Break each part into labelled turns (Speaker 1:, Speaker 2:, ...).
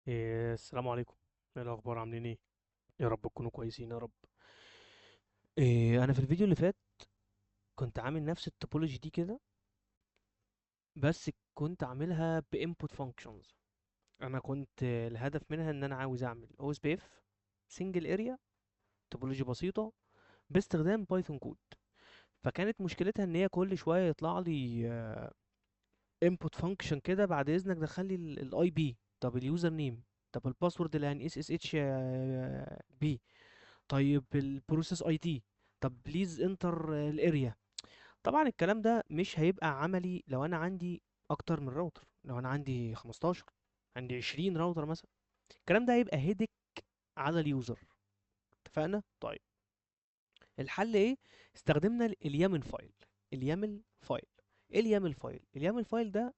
Speaker 1: السلام عليكم. ايه الاخبار؟ عاملين ايه؟ يا رب تكونوا كويسين يا رب. انا في الفيديو اللي فات كنت عامل نفس التوبولوجي دي كده، بس كنت عاملها بانبوت فانكشنز. انا كنت الهدف منها ان انا عاوز اعمل او اس بي اف سنجل اريا، توبولوجي بسيطه باستخدام بايثون كود. فكانت مشكلتها ان هي كل شويه يطلع لي انبوت فانكشن كده، بعد اذنك دخل لي الاي بي، طب اليوزر نيم، طب الباسورد اللي هن اس اس اتش بي، طيب البروسيس اي دي، طب بليز انتر الاريا. طبعا الكلام ده مش هيبقى عملي لو انا عندي اكتر من راوتر، لو انا عندي 15، عندي 20 راوتر مثلا. الكلام ده هيبقى هيدك على اليوزر. اتفقنا؟ طيب، الحل ايه؟ استخدمنا اليامل فايل. اليامل فايل ايه اليامل فايل؟ اليامل فايل ده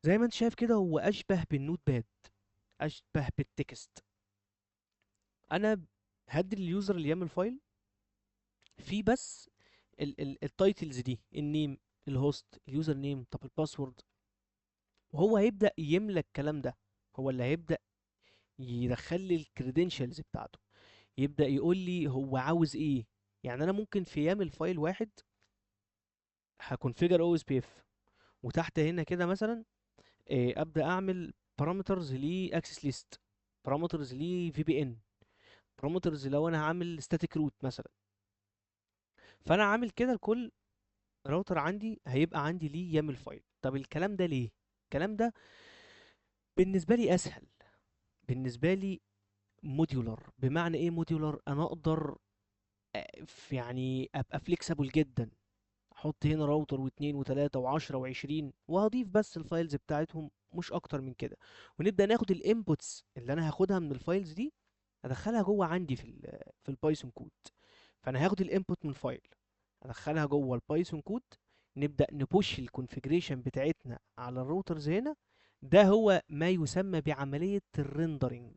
Speaker 1: زي ما انت شايف كده هو اشبه بالنوت باد، اشبه بالتكست. انا هدي اليوزر اليامل فايل فيه بس التايتلز دي، النيم، الهوست، اليوزر نيم، طب الباسورد. وهو هيبدأ يملى الكلام ده، هو اللي هيبدأ يدخل لي الكريدنشالز بتاعته، يبدأ يقول لي هو عاوز ايه. يعني انا ممكن في يامل فايل واحد هكونفيجر او اس بي اف، وتحت هنا كده مثلا ابدأ اعمل بارامترز لاكسس ليست، بارامترز لفي بي ان، بارامترز لو انا هعمل ستاتيك روت مثلا. فانا عامل كده لكل راوتر عندي هيبقى عندي ليه يامل فايل. طب الكلام ده ليه؟ الكلام ده بالنسبة لي اسهل، بالنسبة لي موديولار. بمعنى ايه موديولار؟ انا اقدر يعني ابقى فليكسبل جدا، احط هنا راوتر واثنين وثلاثة وعشرة وعشرين، وهضيف بس الفايلز بتاعتهم مش اكتر من كده. ونبدأ ناخد الانبوتس اللي انا هاخدها من الفايلز دي، ادخلها جوه عندي في البايثون كود. فانا هاخد الانبوت من الفايل، ادخلها جوه البايثون كود، نبدأ نبوش الكونفيجريشن بتاعتنا على الراوترز هنا. ده هو ما يسمى بعملية الريندرينج.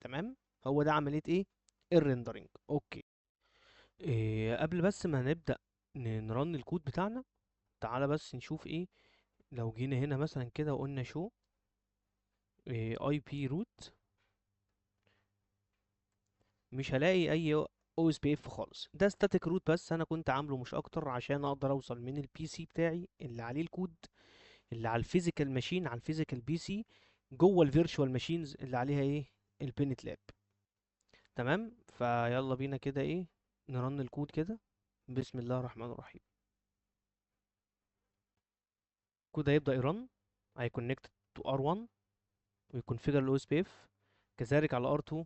Speaker 1: تمام؟ هو ده عملية ايه؟ الريندرينج. اوكي. قبل بس ما نبدأ نرن الكود بتاعنا، تعالى بس نشوف ايه. لو جينا هنا مثلا كده وقلنا شو اي بي روت، مش هلاقي اي او اس بي اف خالص. ده ستاتيك روت بس انا كنت عامله مش اكتر عشان اقدر اوصل من البي سي بتاعي اللي عليه الكود، اللي على الفيزيكال ماشين، على الفيزيكال بي سي، جوه الفيرتشوال ماشينز اللي عليها ايه، البينت لاب. تمام؟ فيلا بينا كده ايه، نرن الكود كده. بسم الله الرحمن الرحيم. الكود هيبدأ يرن، هيكونكت تو R1 ويكونفيجر الاو اس بي اف، كذلك على R2،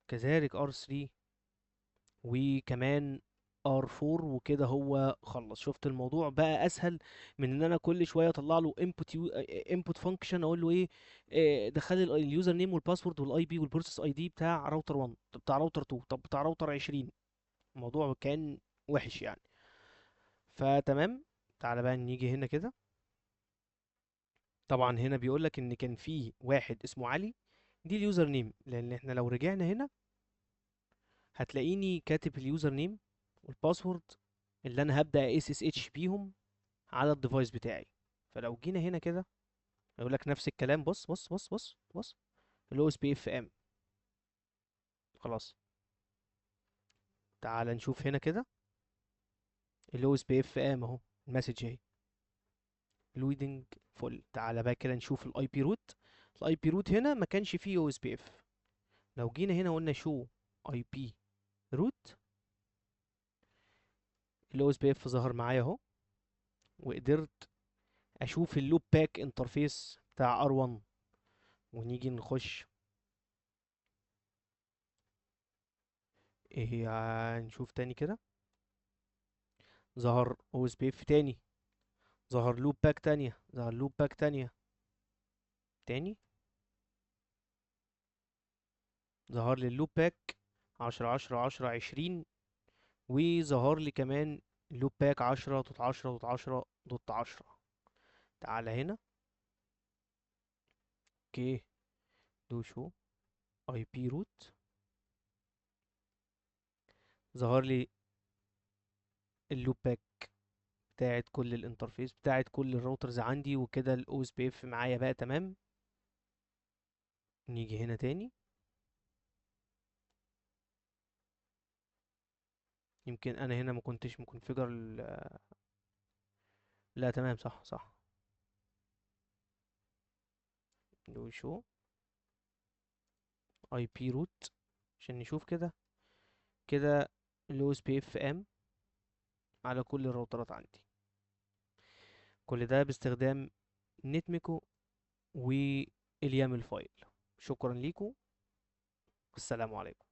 Speaker 1: كذلك R3، وكمان R4. وكده هو خلص. شفت الموضوع بقى اسهل من ان انا كل شويه اطلع له input function اقول له ايه، دخل لي اليوزر نيم والباسورد والاي بي والبروسيس اي دي بتاع راوتر 1، طب بتاع راوتر 2، طب بتاع راوتر 20. الموضوع كان وحش يعني. فتمام، تعالى بقى نيجي هنا كده. طبعا هنا بيقول لك ان كان في واحد اسمه علي، دي اليوزر نيم، لان احنا لو رجعنا هنا هتلاقيني كاتب اليوزر نيم والباسورد اللي انا هبدأ اس اس اتش بيهم على الديفايس بتاعي. فلو جينا هنا كده يقول لك نفس الكلام. بص بص بص بص بص، الاو اس بي اف ام. خلاص، تعال نشوف هنا كده، الاو اس بي اف ام اهو، المسج اهي، لودنج فول. تعال بقى كده نشوف الاي بي روت. الاي بي روت هنا ما كانش فيه او اس بي اف. لو جينا هنا قلنا شو اي بي روت، الاو اس بي اف ظهر معايا اهو، وقدرت اشوف اللوب باك انترفيس بتاع R1. ونيجي نخش ايه، نشوف تاني كده، ظهر او اس بي اف تاني، ظهر لوب باك تانية، ظهر لوب باك تانية تاني، ظهر لي اللوب باك 10 10 10 20، وظهر لي كمان لوب باك 10.10.10.10. تعالى هنا، اوكي، دو شو اي بي روت، ظهر لي اللوب باك بتاعت كل الانترفيس بتاعت كل الراوترز عندي، وكده الاو اس بي اف معايا بقى تمام. نيجي هنا تاني. يمكن انا هنا ما كنتش مكونفيجر لا تمام، صح صح. دو شو اي بي روت عشان نشوف كده. كده الاو اس بي اف ام على كل الراوترات عندي. كل ده باستخدام نت ميكو واليامل فايل. شكرا ليكم، والسلام عليكم.